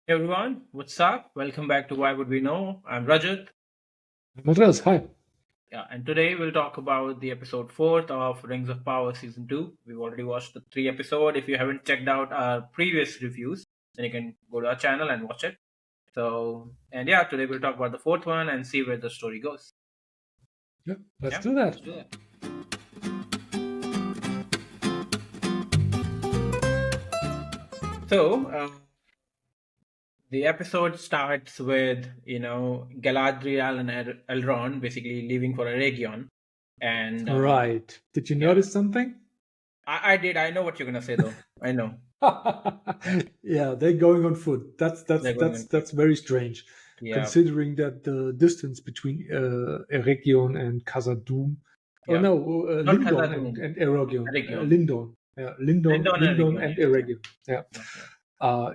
Hey everyone, what's up? Welcome back to Why Would We Know? I'm Rajat. Andreas, hi. Yeah, and today we'll talk about the episode 4th of Rings of Power season 2. We've already watched the 3 episode. If you haven't checked out our previous reviews, then you can go to our channel and watch it. And yeah, today we'll talk about the fourth one and see where the story goes. Yeah, let's Yeah, do that. let's do that. So, the episode starts with, Galadriel and Elrond basically leaving for a region. And Right. Did you yeah, notice something? I did. I know what you're gonna say though. I know. Yeah, they're going on foot. That's that's They're going that's on foot. that's very strange, Yeah. considering that the distance between Eregion and Khazad-dûm. Oh Yeah. no, Not Lindon and, Khazad-dûm. and Eregion. Region. Lindon. Yeah, Lindon, Lindon and Lindon region. and Yes. Yeah. Eregion. Yeah. Yeah.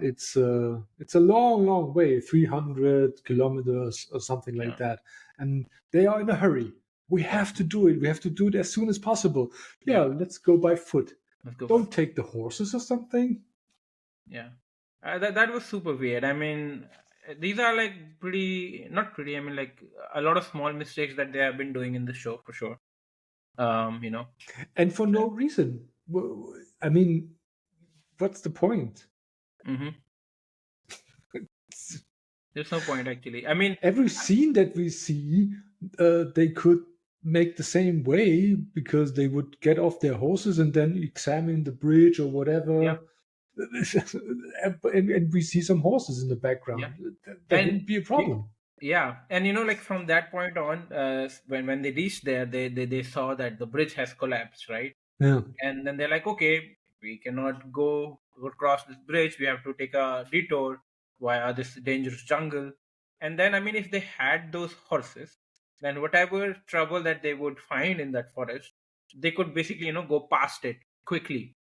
Yeah. It's a long, long way, 300 kilometers or something like Yeah. that, and they are in a hurry. We Yeah. have to do it. We have to do it as soon as possible. Yeah, Yeah. let's go by foot. Let's go by Don't foot. take the horses or something. Yeah. That was super weird. I mean, these are like pretty not pretty. I mean, like a lot of small mistakes that they have been doing in the show for sure. You know. And for no reason. I mean, what's the point? Mm-hmm. There's no point actually. I mean, Every scene that we see, they could make the same way because they would get off their horses and then examine the bridge or yeah. whatever. And we see some horses in the Yeah. background. That And wouldn't be a problem. yeah, and like from that point on, when they reached there, they saw that the bridge has collapsed, right? Yeah. And then they're like, okay, we cannot go across this bridge. We have to take a detour via this dangerous jungle. And then, I mean, if they had those horses, then whatever trouble that they would find in that forest, they could basically, go past it quickly,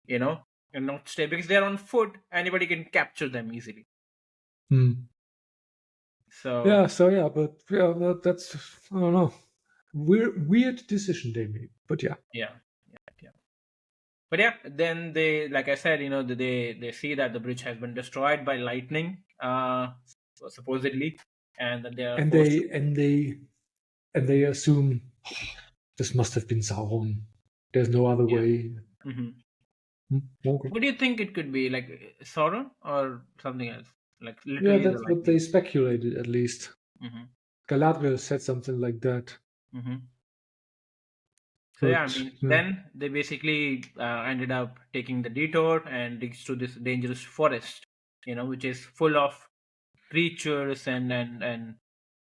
you know, and not stay because they're on foot. Anybody can capture them easily. Hmm. So Yeah. So yeah, but yeah, that's I don't know. Weird decision they made, but yeah. yeah, yeah. But yeah, then they, like I said, they see that the bridge has been destroyed by lightning, supposedly, and then they are And forced to. they assume this must have been Sauron. There's no other Yeah. way. Hmm. Okay. What do you think it could be? Like Sauron or something else? Like Yeah, literally the that's what lightning. they speculated at least. Hmm. Galadriel said something like that. Hmm. So yeah, I But mean, yeah. then they basically ended up taking the detour and reached to this dangerous forest, which is full of creatures and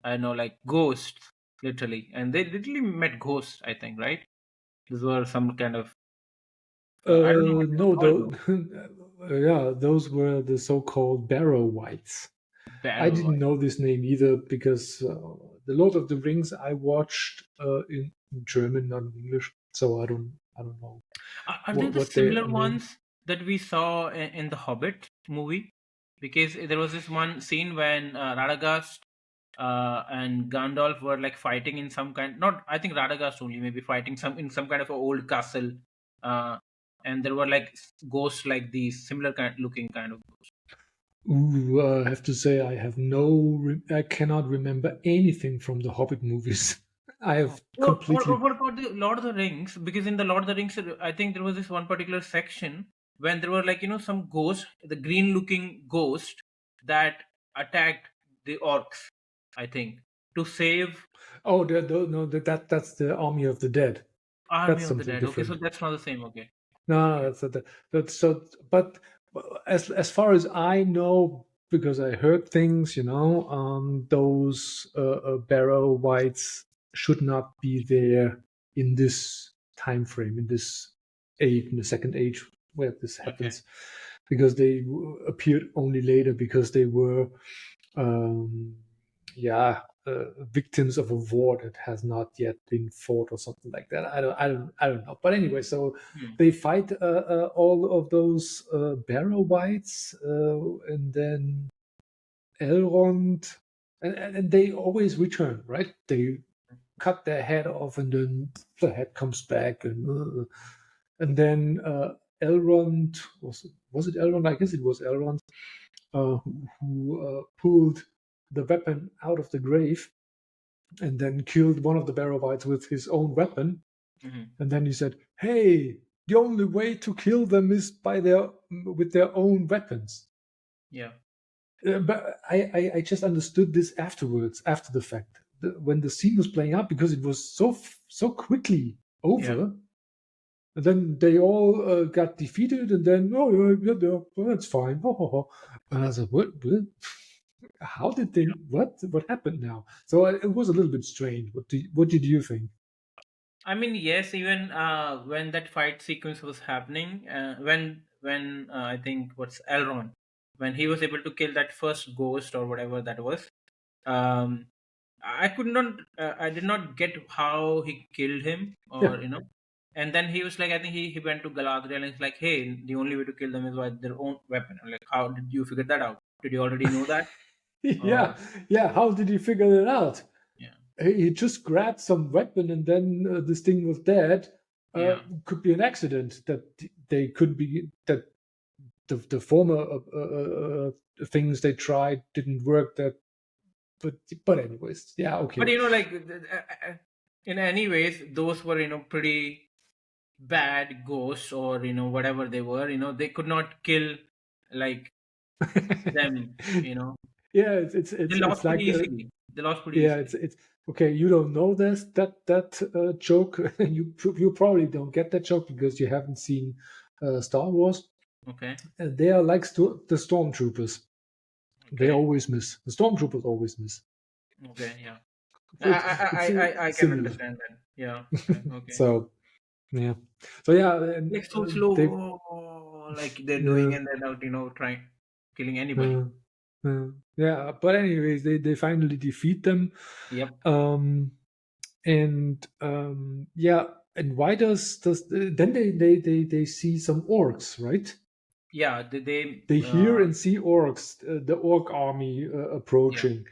I know like ghosts, literally, and they literally met ghosts. I think, right? These were some kind of I don't know what they were No, called though, though. yeah, those were the so-called Barrow Whites. I Barrow. didn't know this name either because the Lord of the Rings I watched in German, not in English, so I don't know Are they the what they similar are named. ones that we saw in the Hobbit movie? Because there was this one scene when Radagast and Gandalf were like fighting in some kind. Not, I think Radagast only, maybe fighting some in some kind of a old castle, uh, and there were like ghosts like these similar kind looking kind of ghosts. Ooh, I have to say I cannot remember anything from the Hobbit movies. I have Or completely. what about the Lord of the Rings? Because in the Lord of the Rings, I think there was this one particular section when there were like some ghost, the green looking ghost that attacked the orcs. I think to save Oh, no, that's the Army of the Dead. Army That's of the something Dead. Okay, so different. that's not the same. Okay, No, okay, that's so. But as far as I know, because I heard things, those Barrow Whites should not be there in this time frame, in this age, in the second age where this okay, happens, because they appeared only later because they were, um, yeah, victims of a war that has not yet been fought or something like that. I don't know. But anyway, so hmm. they fight all of those Barrow Whites, and then Elrond, and they always return, right? They cut their head off, and then the head comes back, and then Elrond was it Elrond? I guess it was Elrond. who pulled the weapon out of the grave and then killed one of the Barrow-wights with his own weapon. Hmm. And then he said, "Hey, the only way to kill them is by their with their own weapons." Yeah. But I just understood this afterwards, after the fact, when the scene was playing out, because it was so quickly Yeah. over. And then they all got defeated, and then well, that's fine. Ho, ho, ho. And I was like, what? How did they? What happened now? So it was a little bit strange. What did you think? I mean, yes, even when that fight sequence was happening, when I think what's Elrond, when he was able to kill that first ghost or whatever that was, um, I could not, I did not get how he killed him, Yeah, or and then he was like, I think he went to Galadriel and he's like, hey, the only way to kill them is with their own weapon. I'm like, how did you figure that out? Did you already know that? Or yeah, yeah. How did he figure it out? yeah, He just grabbed some weapon, and then this thing was dead. yeah. Could be an accident that they could be that the former things they tried didn't work. That, but anyways, yeah, But okay. like in any ways, those were pretty bad ghosts, or whatever they were. They could not kill like them. Yeah, They it's lost pretty like easily. They lost pretty yeah, easily. it's okay. You don't know this that joke. You probably don't get that joke because you haven't seen Star Wars. Okay. They are like the stormtroopers. They Okay. always miss. The stormtroopers always miss. Okay. Yeah. It, it's I can similar. understand that. Yeah. Okay. Okay. So yeah, so yeah, and Like so slow, they like they're doing, uh, and then out, trying killing anybody. uh, yeah. But anyways, they finally defeat them. Yep. Um, and yeah, and why does then they see some orcs, right? Yeah. They They hear and see orcs, the orc army yeah. approaching,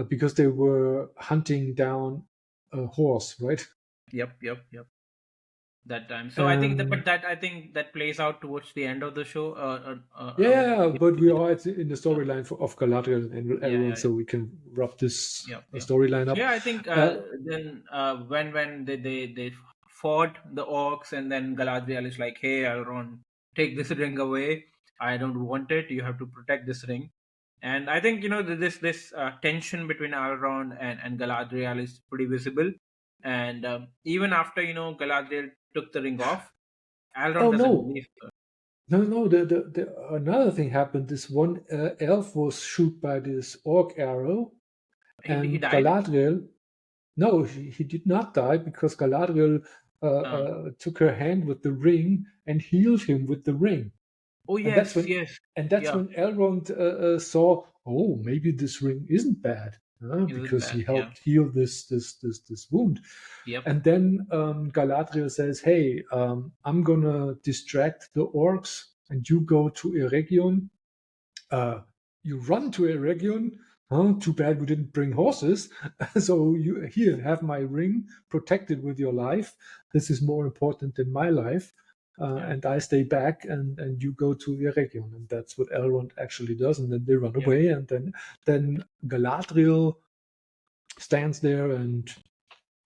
because they were hunting down a horse, right? Yep. Yep. Yep. That time. So I think that, but And that I think that plays out towards the end of the show. yeah, but we are in the storyline of Galadriel and Yeah. Elrond, Yeah. so we can wrap this Yeah. Yeah. storyline So up. yeah, I think Uh, then when they fought the orcs, and then Galadriel is like, "Hey, Elrond, take this ring away. I don't want it. You have to protect this ring." And I think this tension between Elrond and Galadriel is pretty visible. And even after Galadriel took the ring off, Elrond oh doesn't no, believe her. no, another thing happened. This one elf was shot by this orc arrow, He and died. Galadriel. No, he did not die because Galadriel Uh, took her hand with the ring and healed him with the ring. oh And that's yes, when yes, and that's yeah, when Elrond saw, oh, maybe this ring isn't bad, isn't because he bad. Yeah, helped heal this wound. yep, And then Galadriel says, "Hey, I'm gonna distract the orcs, and you go to Eregion. You run to Eregion. Huh? Too bad we didn't bring horses. So you here have my ring, protected with your life. This is more important than my life." yeah, And I stay back, and you go to Eregion, and that's what Elrond actually does. And then they run yep. away, and then Galadriel stands there and,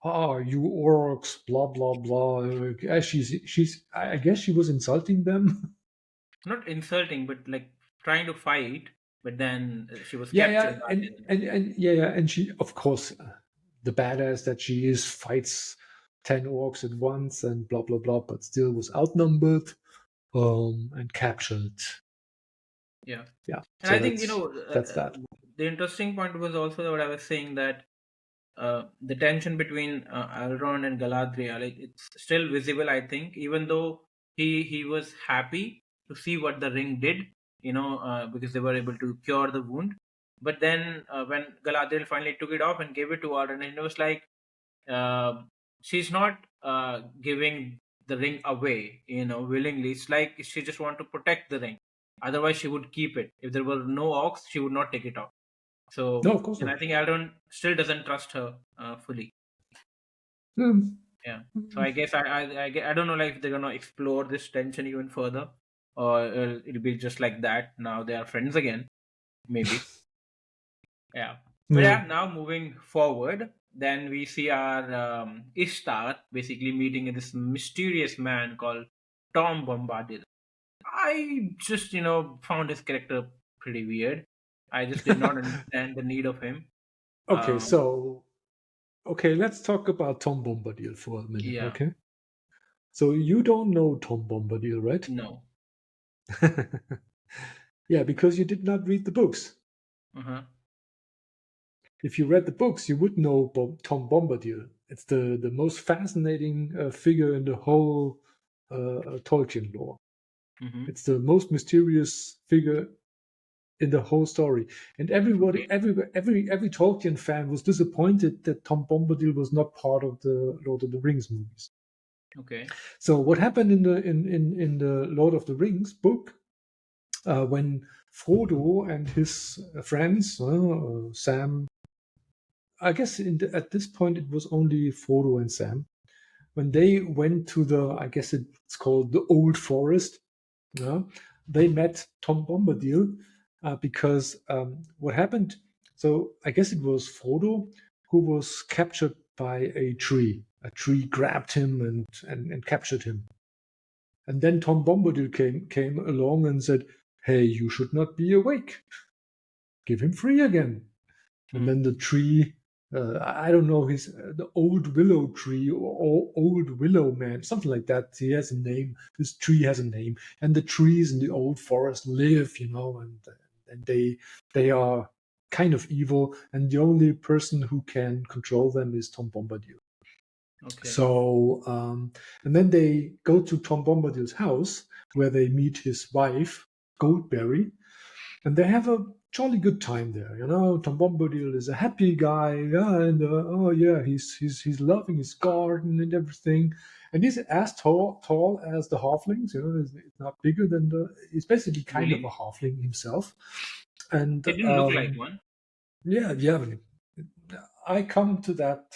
"Ah, you orcs, blah blah blah." She's I guess she was insulting them. Not insulting, but like trying to fight. But then she was Yeah, captured yeah, by and him. and yeah, yeah, and she, of course, the badass that she is, fights 10 orcs at once and blah blah blah, but still was outnumbered, and captured. Yeah, Yeah, and so I think that's that. the interesting point was also what I was saying, that the tension between Elrond and Galadriel, like, it's still visible. I think, even though he was happy to see what the ring did, because they were able to cure the wound. But then when Galadriel finally took it off and gave it to Elrond, and it was like, she's not giving the ring away, willingly. It's like she just want to protect the ring. Otherwise, she would keep it. If there were no ox, she would not take it off. No, So, of course and not. I think Elrond still doesn't trust her fully. Hmm. Yeah. So I guess I don't know, like, if they're gonna explore this tension even further, or it'll be just like that. Now they are friends again. maybe. Yeah. But Yeah. yeah, now moving forward, then we see our Ishtar basically meeting this mysterious man called Tom Bombadil. I just, found his character pretty weird. I just did not understand the need of him. Okay, Um, so okay, let's talk about Tom Bombadil for a minute. yeah, Okay, so you don't know Tom Bombadil, right? no. Yeah, because you did not read the books. Uh-huh. If you read the books, you would know Tom Bombadil. It's the most fascinating figure in the whole Tolkien lore. Mm-hmm. It's the most mysterious figure in the whole story. And everybody, Okay. every Tolkien fan was disappointed that Tom Bombadil was not part of the Lord of the Rings movies. Okay. So what happened in the Lord of the Rings book when Frodo and his friends, Sam, I guess at this point it was only Frodo and Sam, when they went to I guess it's called the Old Forest. Yeah, they met Tom Bombadil because what happened? So I guess it was Frodo who was captured by a tree. A tree grabbed him and captured him. And then Tom Bombadil came along and said, "Hey, you should not be awake. Give him free again." And Hmm. then the tree, I don't know, his the old willow tree or old willow man, something like that. He has a name. This tree has a name, and the trees in the old forest live, and they are kind of evil, and the only person who can control them is Tom Bombadil. Okay. So, and then they go to Tom Bombadil's house where they meet his wife, Goldberry, and they have a jolly good time there. Tom Bombadil is a happy guy, yeah, and oh yeah, he's loving his garden and everything, and he's as tall as the halflings. He's not bigger than he's basically kind of a Really? halfling himself, and He didn't look like one. yeah, yeah. I come to that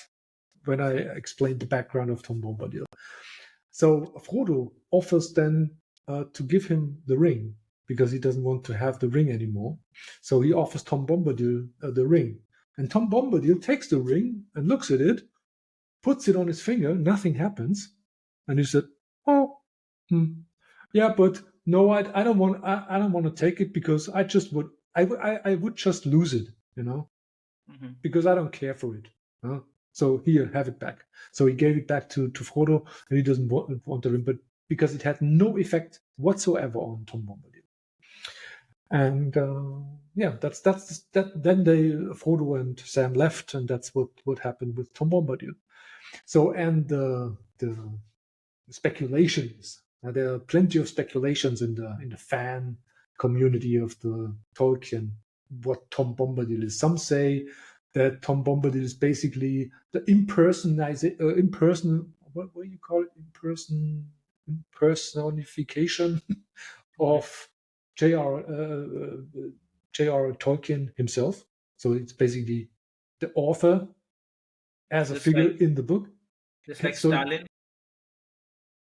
when I explain the background of Tom Bombadil. So Frodo offers then to give him the ring because he doesn't want to have the ring anymore. So he offers Tom Bombadil the ring. And Tom Bombadil takes the ring and looks at it, puts it on his finger, nothing happens. And he said, "Oh, hmm. Yeah, but no, I don't want I don't want to take it because I just would I would just lose it, Hmm. because I don't care for it. Huh? So here, have it back." So he gave it back to Frodo, and he doesn't want the ring, but because it had no effect whatsoever on Tom Bombadil. And yeah, that's that. Then Frodo and Sam left, and that's what happened with Tom Bombadil. So and the speculations. There are plenty of speculations in the fan community of the Tolkien what Tom Bombadil is. Some say that Tom Bombadil is basically the what do you call it, impersonification Right. of J.R. J.R. Tolkien himself. So it's basically the author as a Just figure like in the book. just like So of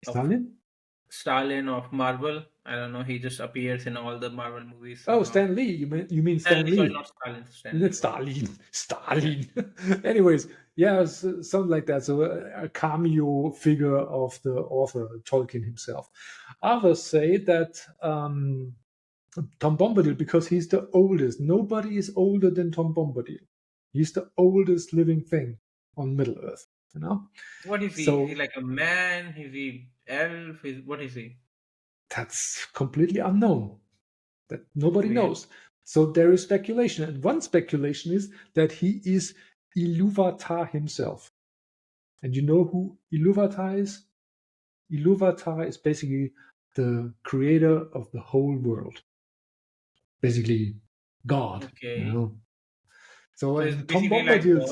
Stalin. Stalin of Marvel. I don't know. He just appears in all the Marvel movies Oh, somehow. Stan Lee. You mean Stan Stanley, sorry, Lee? not Stalin. Stanley. That's Whatever. Stalin. Yeah. Stalin. Anyways, yeah, something like that. So a cameo figure of the author Tolkien himself. Others say that Tom Bombadil, because he's the oldest. Nobody is older than Tom Bombadil. He's the oldest living thing on Middle Earth. What is he? Is he So like a man? Is he elf? What is he? that's completely unknown. That That's nobody weird. knows. So there is speculation, and one speculation is that he is Iluvatar himself. And you know who Iluvatar is? Iluvatar is basically the creator of the whole world, basically God. You Okay. know. So So it's and Tom basically like Bombadil, God.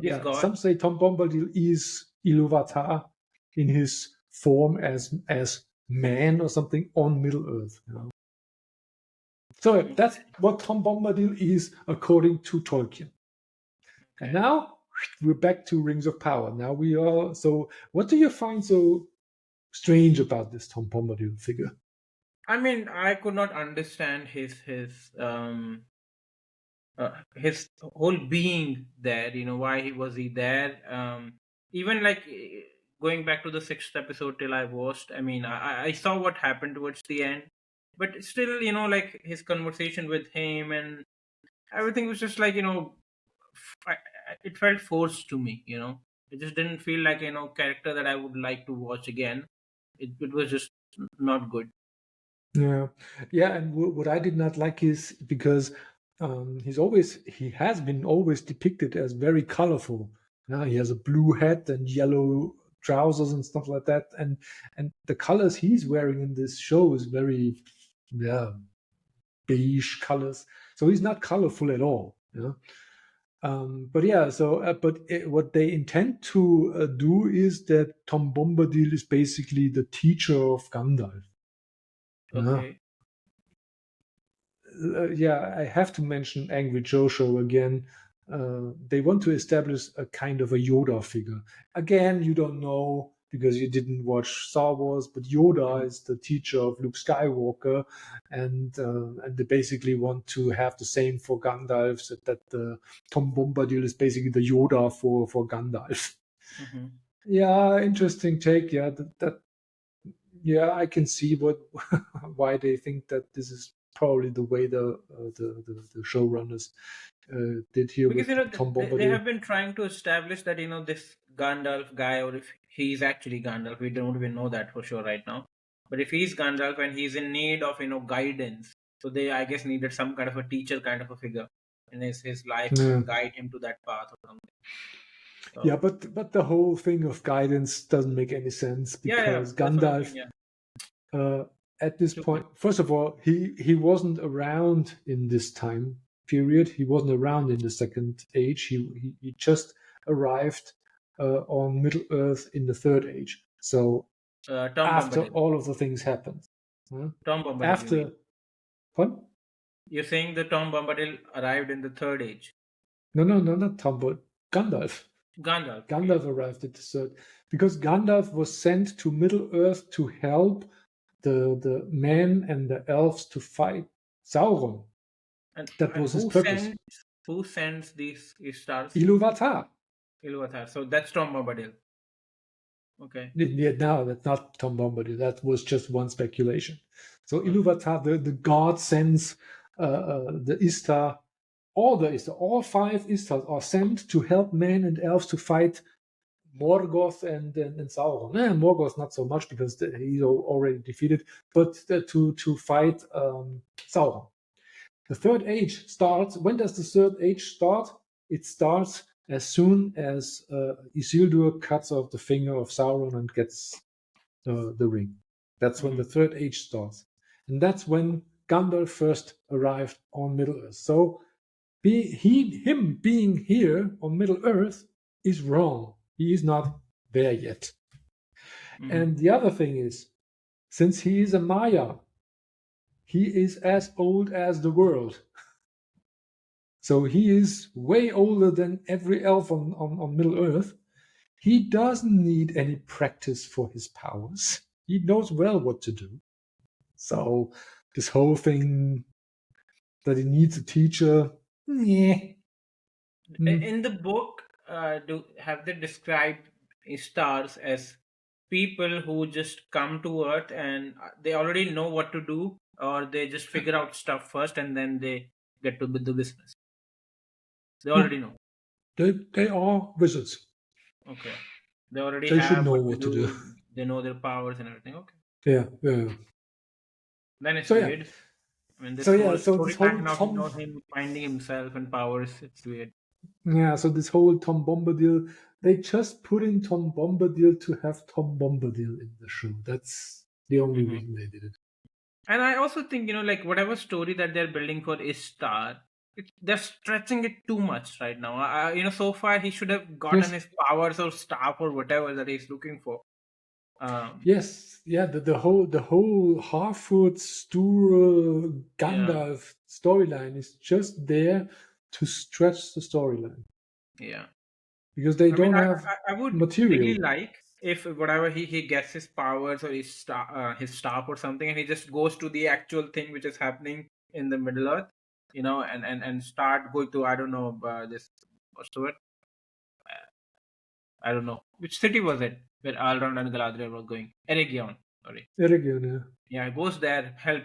Is God. some say Tom Bombadil is Iluvatar in his form as man or something on Middle Earth. So that's what Tom Bombadil is according to Tolkien. And Okay. now we're back to Rings of Power. Now we are. So, what do you find so strange about this Tom Bombadil figure? I mean, I could not understand his whole being there. Why was he there? Even like going back to the sixth episode till I watched. I mean, I saw what happened towards the end, but still, like his conversation with him and everything was just like it felt forced to me. It just didn't feel like character that I would like to watch again. It was just not good. Yeah, yeah, and what I did not like is because he has been always depicted as very colorful. Yeah, he has a blue hat and yellow trousers and stuff like that, and the colors he's wearing in this show is very, yeah, beige colors. So he's not colorful at all. Yeah. But yeah, what they intend to do is that Tom Bombadil is basically the teacher of Gandalf. Yeah. Okay. Yeah, I have to mention Angry Joe Show again. They want to establish a kind of a Yoda figure. Again, you don't know because you didn't watch Star Wars, but Yoda Mhm. is the teacher of Luke Skywalker, and they basically want to have the same for Gandalf. So that Tom Bombadil is basically the Yoda for Gandalf. Mhm. Yeah, interesting take. Yeah, that yeah, I can see what why they think that this is probably the way the showrunners did here Because with Tom they Bombadil. have been trying to establish that this Gandalf guy, or if he's actually Gandalf, we don't even know that for sure right now. But if he's Gandalf and he's in need of guidance, so they, I guess, needed some kind of a teacher kind of a figure in his life who Yeah, can guide him to that path or something. yeah, So but the whole thing of guidance doesn't make any sense yeah, yeah, because that's what I mean. Gandalf, Yeah, uh, at this stupid. point, first of all, he wasn't around in this time period. He wasn't around in the Second Age. He just arrived on Middle Earth in the Third Age. So Tom after Bombadil. all of the things happened. Huh? Tom Bombadil, you mean? After what? You're saying the Tom Bombadil arrived in the third age. No, not Tom, but Gandalf. Gandalf. Okay. Gandalf arrived at the third because Gandalf was sent to Middle Earth to help the men and the elves to fight Sauron. And That and was his purpose. who sends these stars? Iluvatar. Ilúvatar. So that's Tom Bombadil. Okay. Yeah, no, that's not Tom Bombadil. That was just one speculation. So Okay. Iluvatar, the god, sends the Istar. All five Istars are sent to help men and elves to fight Morgoth and Sauron. Morgoth not so much because he's already defeated, but to fight Sauron. The Third Age starts. When does the Third Age start? It starts as soon as Isildur cuts off the finger of Sauron and gets the ring. That's when the Hmm. Third Age starts, and that's when Gandalf first arrived on Middle Earth. So him being here on Middle Earth is wrong. He is not there yet. Hmm. And the other thing is, since he is a Maya, he is as old as the world. So he is way older than every elf on Middle Earth. He doesn't need any practice for his powers. He knows well what to do. So this whole thing that he needs a teacher, yeah. In the book, do have they described stars as people who just come to Earth and they already know what to do, or they just figure out stuff first and then they get to the business? They already No, know. they are wizards. Okay. They already They should have know what to what to do. do. They know their powers and everything. Okay. Yeah, yeah. Then it's So yeah, weird. I mean, this so yeah, whole so this whole storyline of Tom, him finding himself and powers, it's weird. yeah, so this whole Tom Bombadil, they just put in Tom Bombadil to have Tom Bombadil in the show. That's the only Hmm. reason they did it. And I also think, like whatever story that they're building for Ishtar, they're stretching it too much right now. So far he should have gotten Yes, his powers or staff or whatever that he's looking for. Um, yes, yeah. The whole Harfoot Sture yeah, Gandalf storyline is just there to stretch the storyline yeah. because they I mean, don't have I would really material. like if whatever he gets his powers or his staff or something, and he just goes to the actual thing which is happening in the Middle Earth, and start going to, I don't know, this, what's the word? I don't know which city was it where Elrond and Galadriel were going. Eregion, sorry. Eregion, yeah. Yeah, goes there, help.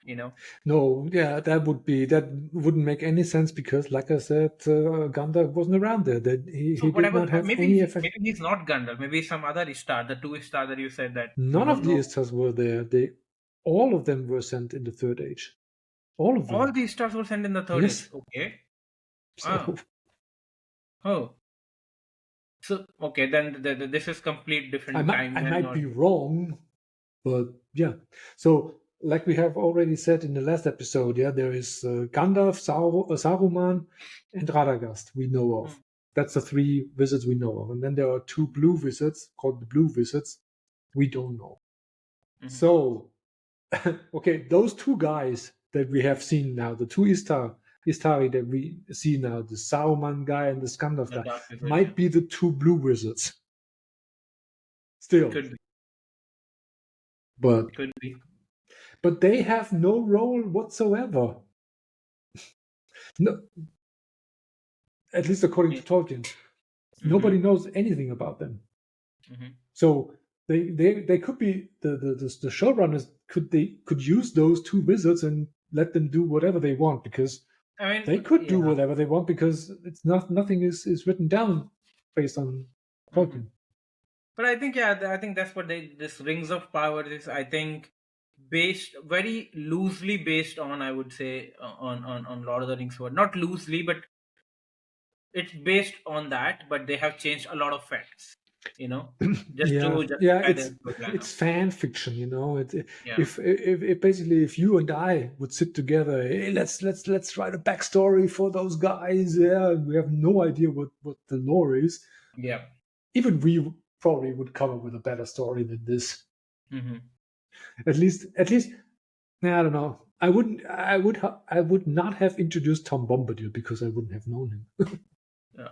You know. No, yeah, that wouldn't make any sense because, like I said, Gandalf wasn't around there. That So he did whatever, not have any maybe effect. he's not Gandalf. Maybe some other star, the two star that you said that we None of don't the know. Istars were there. All of them were sent in the Third Age. All of All them. these stars were sent in the third age. Yes. Okay. So Ah. Oh. So okay, then this is complete I different might I timeline might or. be wrong, but yeah. So like we have already said in the last episode, yeah, there is Gandalf, Saruman, and Radagast we know Hmm. of. That's the three wizards we know of, and then there are two blue wizards called the Blue Wizards. We don't know. Mhm. So okay, those two guys that we have seen now, the two Istari that we see now, the Saruman guy and the Gandalf The guy, dark wizard, yeah. might be the two blue wizards still, Could be. but Could be. they have no role whatsoever. No, at least according Yeah. to Tolkien, nobody Mm-hmm. knows anything about them. Mm-hmm. So they could be the showrunners could use those two wizards and let them do whatever they want because I mean, they could do yeah. whatever they want because it's not nothing is written down based on Mm-hmm. Tolkien. But I think, yeah, I think that's what this Rings of Power is. I think based very loosely based on, I would say, on Lord of the Rings word. Not loosely, but it's based on that. But they have changed a lot of facts, you know, just Yeah, to yeah, justify their storyline. it's fan fiction, you know. Yeah, If basically if you and I would sit together, hey, let's write a backstory for those guys. Yeah, we have no idea what the lore is. yeah. Even we probably would come up with a better story than this. Mm-hmm. At least, nah, I don't know. I would not have introduced Tom Bombadil because I wouldn't have known him. Yeah,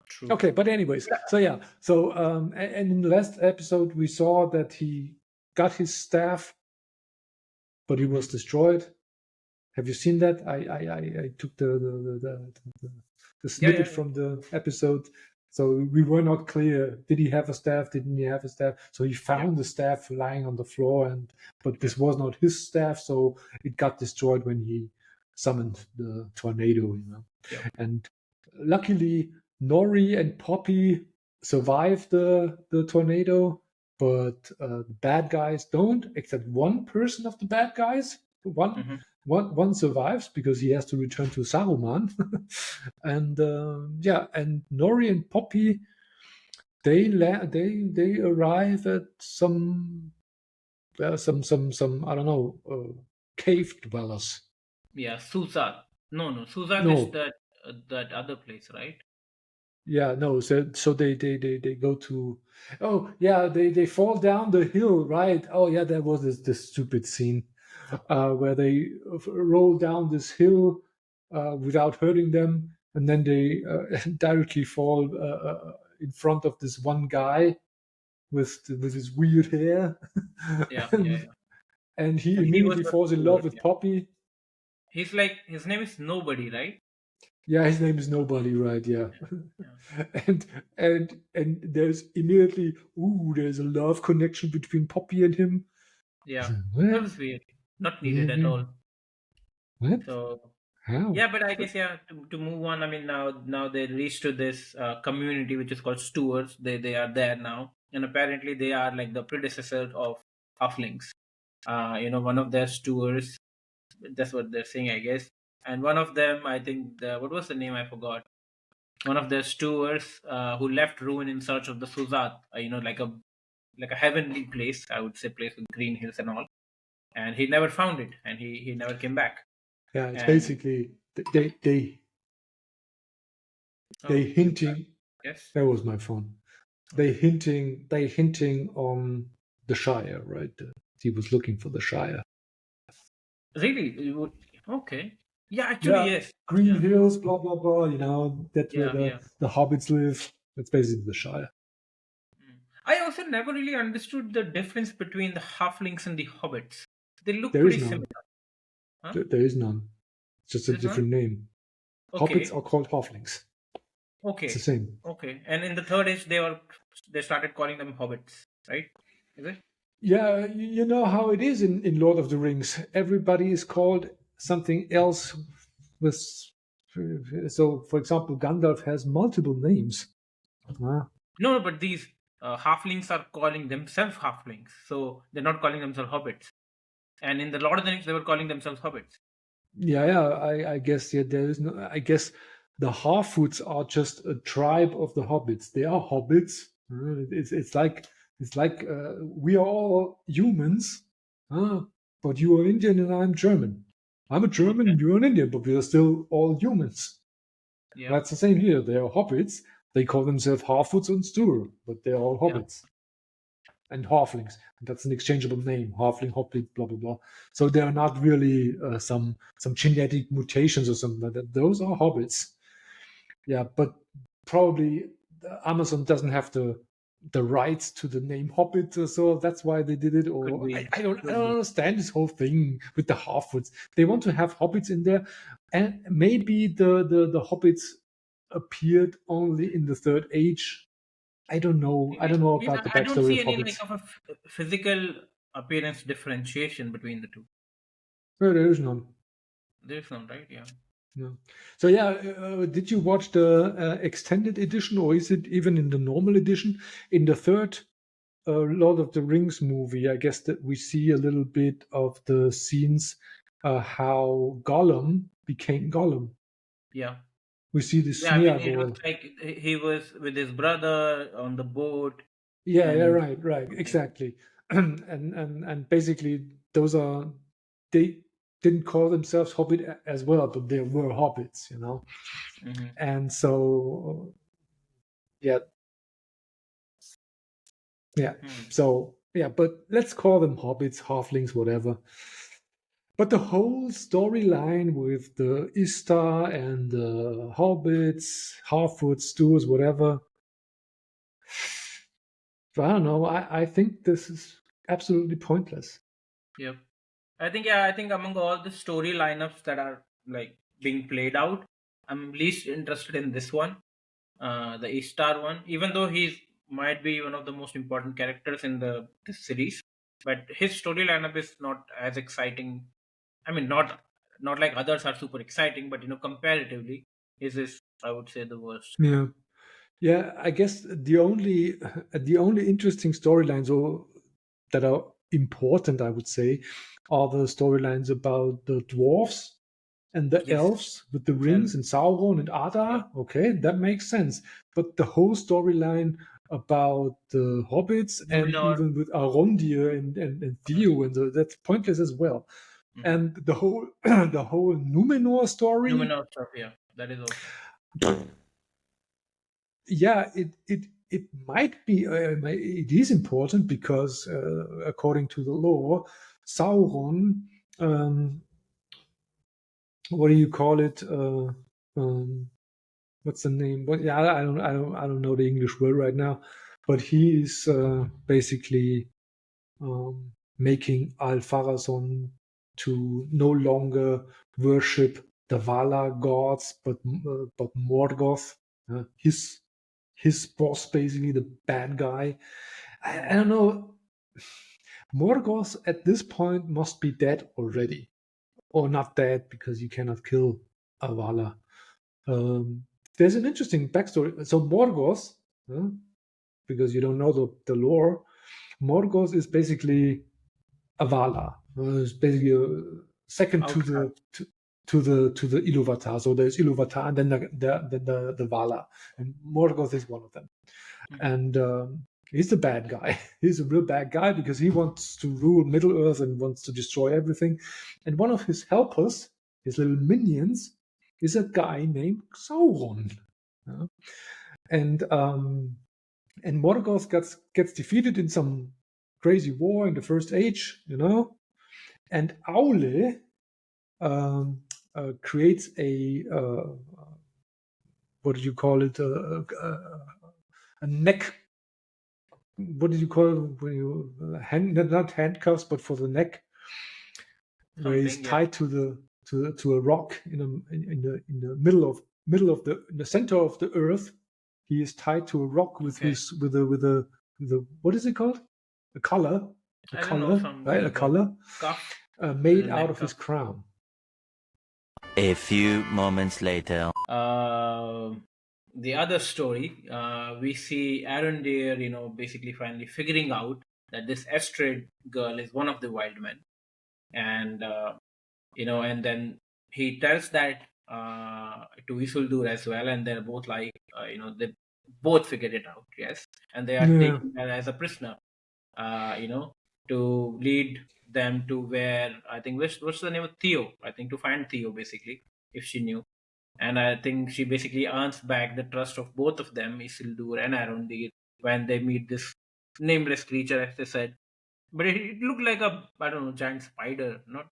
true. Okay, but anyways, so yeah, so and in the last episode we saw that he got his staff, but he Mm-hmm. was destroyed. Have you seen that? I took the Yeah, snippet yeah, yeah. from the episode. So we were not clear. Did he have a staff? Didn't he have a staff? So he Yeah, found the staff lying on the floor, but yeah, this was not his staff, so it got destroyed when he summoned the tornado. yeah. And luckily, Nori and Poppy survived the tornado, but the bad guys don't, except one person of the bad guys. One Mm-hmm. one survives because he has to return to Saruman, and yeah, and Nori and Poppy they arrive at some I don't know cave dwellers. Yeah, Suzat. No, Suzat is No, that other place, right? yeah, no. So they go to. Oh yeah, they fall down the hill, right? Oh yeah, that was this stupid scene where they roll down this hill without hurting them, and then they directly fall in front of this one guy with his weird hair, Yeah, yeah, and yeah. he And he was immediately the falls in love steward. with Yeah. Poppy. He's like, his name is Nobody, right? Yeah, his name is Nobody, right? Yeah, Yeah, and there's immediately there's a love connection between Poppy and him. yeah. That Well, was weird. Not needed at mhm. all. What? So How? yeah, but I guess, yeah, to move on. I mean, now they reached to this community which is called stewards. They are there now, and apparently they are like the predecessor of halflings. One of their stewards. That's what they're saying, I guess. And one of them, I think, what was the name? I forgot. One of their stewards who left ruin in search of the Suzat. Like a heavenly place, I would say, place with green hills and all. And he never found it, and he never came back. Yeah, it's And basically they oh, you hinting. guess. That was my phone. Okay. They hinting on the Shire, right? He was looking for the Shire. Really? You would, okay. Yeah, actually, Yeah, yes. Green Yeah, Hills, blah blah blah. You know that's where yeah, yeah. the hobbits live. That's basically the Shire. I also never really understood the difference between the halflings and the hobbits. They look There is pretty none. similar. Huh? There is none. It's just a There's none? different name. Hobbits Okay. are called halflings. It's the Okay. same. Okay. And in the third age, they started calling them hobbits, right? Is it? Yeah, you know how it is in Lord of the Rings. Everybody is called something else with. So, for example, Gandalf has multiple names. Uh, No, but these halflings are calling themselves halflings, so they're not calling themselves hobbits. And in the Lord of the Rings, they were calling themselves hobbits. yeah, I guess there is no. I guess the Harfoots are just a tribe of the hobbits. They are hobbits. It's like we are all humans, but you are Indian and I'm German. I'm a Okay. German, you're an Indian, but we are still all humans. Yeah. That's the same here. They are hobbits. They call themselves Harfoots and Stur, but they're all Yeah. hobbits and halflings. That's an exchangeable name, halfling, hobbit, blah blah blah. So they are not really some genetic mutations or something like that. Those are hobbits. Yeah, but probably Amazon doesn't have the rights to the name Hobbit, so that's why they did it. Could Or I, be. I don't I Could don't be. understand this whole thing with the Harfoots. They want to have hobbits in there, and maybe the hobbits appeared only in the Third Age. I don't know. I Maybe. don't know Because about the I don't backstory see of any like hobbits. of a physical appearance differentiation between the two. No, there is none. There's none, right? Yeah. No. So yeah, did you watch the extended edition, or is it even in the normal edition? In the third Lord of the Rings movie, I guess that we see a little bit of the scenes how Gollum became Gollum. Yeah. We see the Yeah. I mean, it was Smeagol. like he was with his brother on the boat, Yeah, and right, exactly. And basically, those are they didn't call themselves Hobbit as well, but they were hobbits, you know. Mhm. And so yeah, yeah. Hmm. So yeah, but let's call them hobbits, halflings, whatever. But the whole storyline with the Istar and the hobbits, Harfoot, stews, whatever, I don't know. I think this is absolutely pointless. Yep. I think, yeah, I think among all the story lineups that are like being played out, I'm least interested in this one, the Ishtar one. Even though he's might be one of the most important characters in the this series, but his story lineup is not as exciting. I mean, not like others are super exciting, but comparatively, his is, I would say, the worst. Yeah, yeah. I guess the only interesting storylines or that are important, I would say, are the storylines about the dwarfs and the Yes, elves with the and rings and Sauron and yeah, Adar. Okay, that makes sense. But the whole storyline about the hobbits and Numenor, even with Arondir and Theo that's pointless as well. mhm. And the whole the whole Numenor story, Numenor stuff, yeah, that is also. yeah, it might be it is important because according to the law, Sauron, um, what do you call it? What's the name? But yeah, I don't know the English word right now, but he is basically making Al-Pharazôn to no longer worship the Valar gods, but Morgoth, his boss, basically the bad guy. I Mhm. don't know. Morgoth at this point must be dead already, or not dead because you cannot kill a Valar. Um, there's an interesting backstory. So Morgoth, because you don't know the lore, Morgoth is basically a Valar. It's basically second to the Outcast. to the Iluvatar. So there's Iluvatar and then the Valar, and Morgoth is one of them. Mhm. And he's the bad guy. He's a real bad guy because he wants to rule Middle Earth and wants to destroy everything. And one of his helpers, his little minions, is a guy named Sauron. Yeah. And Morgoth gets defeated in some crazy war in the First Age, and Aule creates what do you call it? A neck what did you call it when you not handcuffs, but for the neck, where he's Something, yeah. tied to a rock in the middle of the center of the earth. He is tied to a rock with Okay. his with a what is it called? A collar, a I don't know, collar, some right? A like a collar cuff, made out neck of his cuff. crown. A few moments later. Uh, the other story, we see Aaron Deer, basically finally figuring out that this Astrid girl is one of the wild men, and and then he tells that to Isildur as well, and they're both like, they both figured it out, yes, and they are Yeah. taking her as a prisoner, uh, you know, to lead them to where I think what's the name of Theo? I think to find Theo basically, if she knew, and I think she basically earns back the trust of both of them, Isildur and Arondir, when they meet this nameless creature, as they said. But it looked like a, I don't know, giant spider, not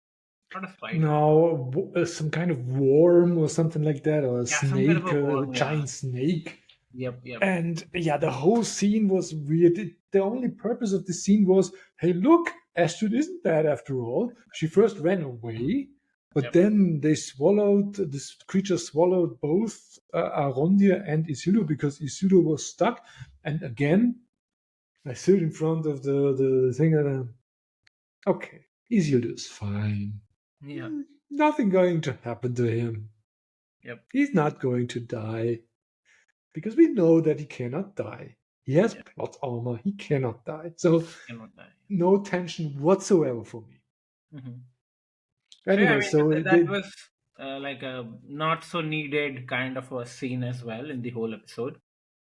a spider. No, some kind of worm or something like that, or a Yeah, some kind of snake, a a worm. Yeah. giant snake. Yep. Yep. And yeah, the whole scene was weird. The only purpose of the scene was, hey, look, Astrid isn't bad after all. She first ran away, but Yep. then this creature swallowed both Arondir and Isildur because Isildur was stuck. And again, I stood in front of the thing and okay, Isildur's fine. Yeah. Nothing going to happen to him. Yep. He's not going to die. Because we know that he cannot die. He has Yeah. plot armor. He cannot die. So Cannot die. no tension whatsoever for me. Hmm. So yeah, I Anyway, mean so that was like a not so needed kind of a scene as well in the whole episode,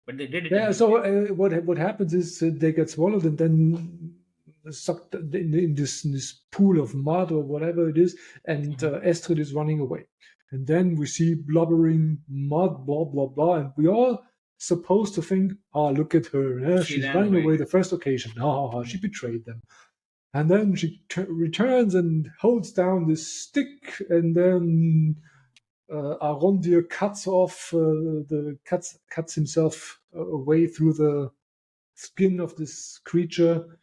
but they did it yeah. anyway. So what happens is they get swallowed and then sucked in this pool of mud or whatever it is, and Mhm. Astrid is running away, and then we see blubbering mud, blah blah blah, and we all supposed to think, oh, look at her, She she's ran running away. away the first occasion. Oh, she Mhm. betrayed them. And then she returns and holds down this stick, and then Arondir cuts himself away through the skin of this creature,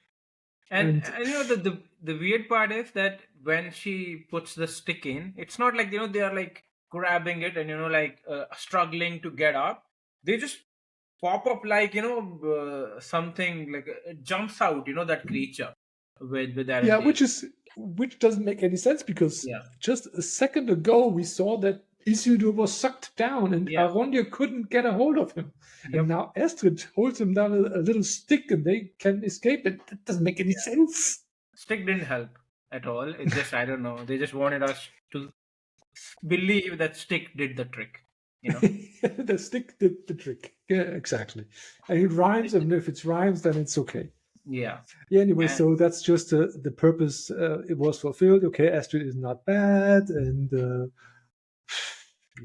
And and the weird part is that when she puts the stick in, it's not like they are like grabbing it and like struggling to get up. They just pop up like something like it jumps out. That creature with yeah, Arendir. which doesn't make any sense because Yeah. just a second ago we saw that Isildur was sucked down and Yeah. Arondir couldn't get a hold of him, and Yep. now Astrid holds him down a little stick and they can escape. That doesn't make any Yeah. sense. Stick didn't help at all. It just, I don't know. They just wanted us to believe that stick did the trick. You know. The stick did the trick. Yeah, exactly. And it rhymes, and if it rhymes, then it's okay. Yeah. Yeah, anyway, And so that's just the purpose. It was fulfilled. Okay, Astrid is not bad, and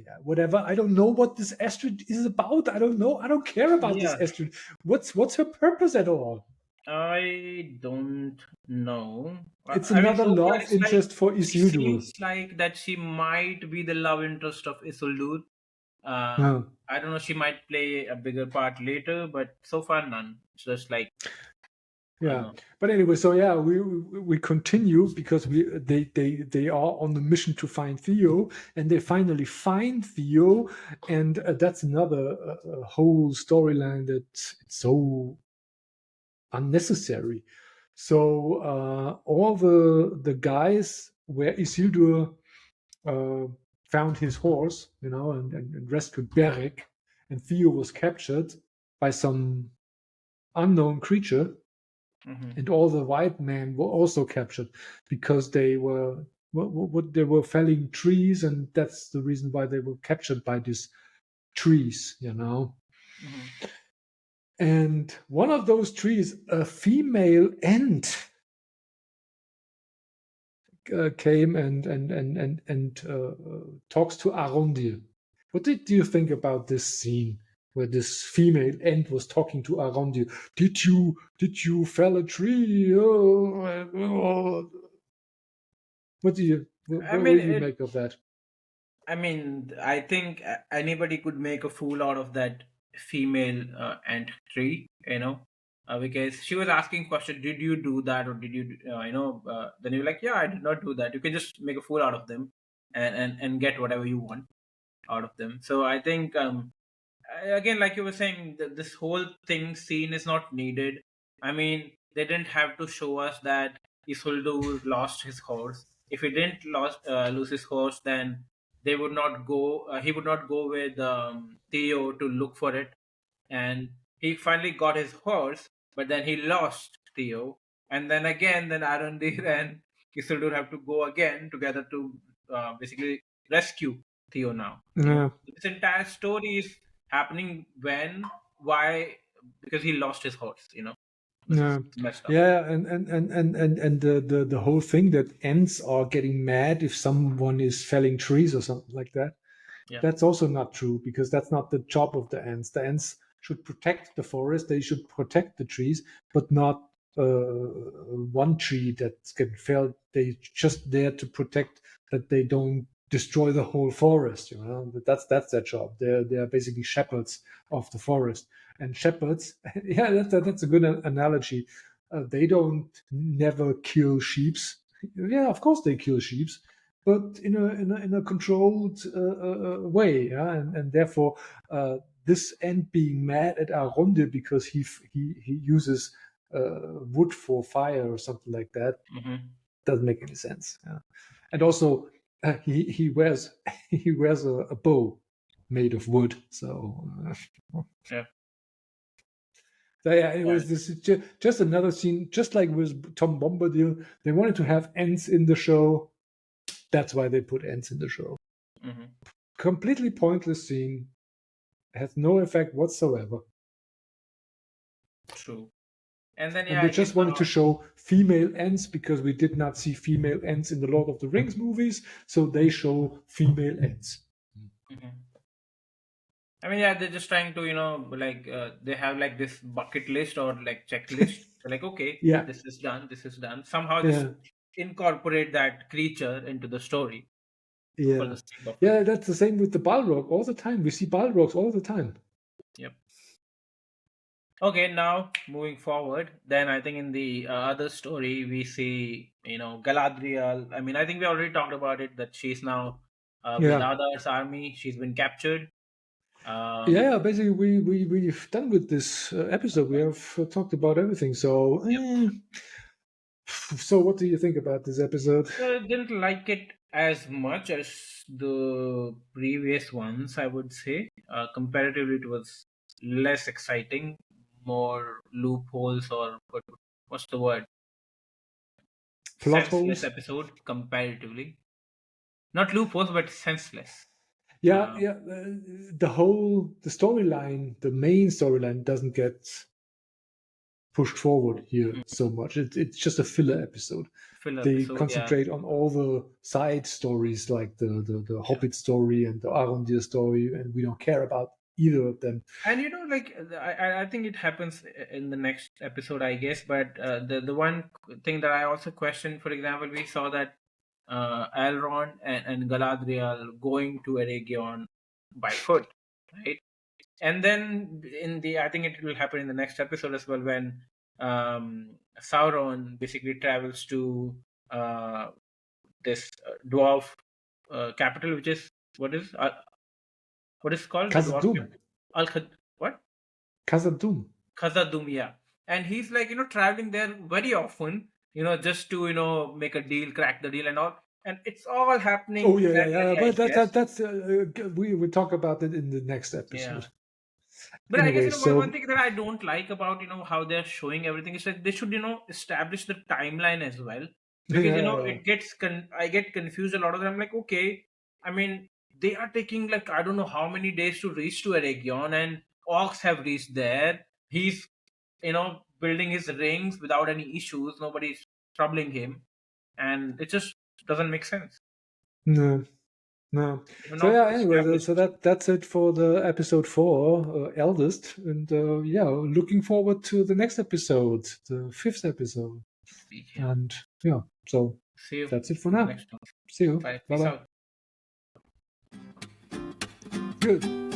yeah, whatever. I don't know what this Astrid is about. I don't know. I don't care about this yeah, Astrid. What's her purpose at all? I don't know. It's I mean, another so far love it's like interest for she Isildur. seems like that she might be the love interest of Isildur. Yeah. I don't know. She might play a bigger part later, but so far none. It's just like Yeah, but anyway, so yeah, we continue because they are on the mission to find Theo, and they finally find Theo, and that's another whole storyline that it's so unnecessary. So all the guys where Isildur uh, found his horse, and rescued Beric, and Theo was captured by some unknown creature, mhm. and all the white men were also captured because they were felling trees, and that's the reason why they were captured by these trees. Mhm. And one of those trees, a female ant, came and talks to Arondir. What did you think about this scene where this female ant was talking to Arondir? Did you fell a tree? What do you I what mean, will you make of that? I think anybody could make a fool out of that female ant tree. because she was asking question, did you do that or did you then you're like, yeah, I did not do that. You can just make a fool out of them and get whatever you want out of them. So I think again, like you were saying, this whole thing scene is not needed. I mean, they didn't have to show us that Isildur lost his horse. If he didn't lose his horse, then they would not go. He would not go with Theo to look for it, and he finally got his horse, but then he lost Theo, and then again, then Arondir and Isildur have to go again together to basically rescue Theo now. Yeah, This entire story is happening why, because he lost his horse, which is yeah, messed up. yeah, and the whole thing that Ents are getting mad if someone is felling trees or something like that. Yeah. That's also not true because that's not the job of the Ents. The Ents should protect the forest. They should protect the trees, but not one tree that's getting felled. They just there to protect that they don't destroy the whole forest. That's their job. They're basically shepherds of the forest. And shepherds, yeah, that's a good analogy. They don't never kill sheeps. Yeah, of course they kill sheeps, but in a controlled way, yeah, and therefore this Ent being mad at Aronde because he uses wood for fire or something like that Hmm. doesn't make any sense. Yeah. And also he wears he wears a bow made of wood, so. Yeah. So yeah, anyways, this is just another scene, just like with Tom Bombadil. They wanted to have Ents in the show. That's why they put Ents in the show. Hmm. Completely pointless scene, has no effect whatsoever. True. And then And yeah, they just wanted to show female Ents because we did not see female Ents in the Lord of the Rings movies, so they show female Ents. mhm. I mean, yeah, they're just trying to, like they have like this bucket list or like checklist. They're like, okay, Yeah, this is done, this is done. Somehow just yeah, incorporate that creature into the story for yeah. the sake of it. Yeah, that's the same with the Balrog all the time. We see Balrogs all the time. Yep. Okay, now moving forward, then I think in the other story we see, Galadriel. I mean, I think we already talked about it that she's now with Yeah. Adar's army. She's been captured. Yeah, basically, we've done with this episode. We have talked about everything. So, Yep. So what do you think about this episode? Didn't like it as much as the previous ones, I would say. Comparatively, it was less exciting, more loopholes or what's the word? Plot Senseless holes? episode comparatively. Not loopholes, but senseless. Yeah, Uh, yeah. The storyline, the main storyline, doesn't get pushed forward here mm, so much. It's just a filler episode. Filler They episode, yeah. concentrate on all the side stories, like the Hobbit story and the Arondir story, and we don't care about either of them. And like I think it happens in the next episode, I guess. But the one thing that I also questioned, for example, we saw that Elrond and Galadriel going to Eregion by foot, right? And then I think it will happen in the next episode as well when Sauron basically travels to this dwarf capital, which is what is called the dwarf Khazad-dûm. capital? Al what? Khazad-dûm. Khazad-dûm, yeah. And he's like, traveling there very often, just to, make a deal, crack the deal and all. And it's all happening Oh yeah, yeah, yeah. parallelly, I But guess. that's we will talk about it in the next Yeah. episode. But I guess, Anyway, one so thing that I don't like about, how they're showing everything is that they should, establish the timeline as well. Because, yeah, it gets, I get confused a lot of them. I'm like, okay, I mean, they are taking like, I don't know how many days to reach to Eregion and orcs have reached there. He's, building his rings without any issues. Nobody's troubling him. And it just doesn't make sense. no, no. They're So not yeah, anyway, so established. that's it for the episode 4, eldest, and yeah, looking forward to the next episode, the 5th episode, Yeah. and yeah, so See you that's it for in the now. next one. See you. Bye. Bye Peace bye. out. Good.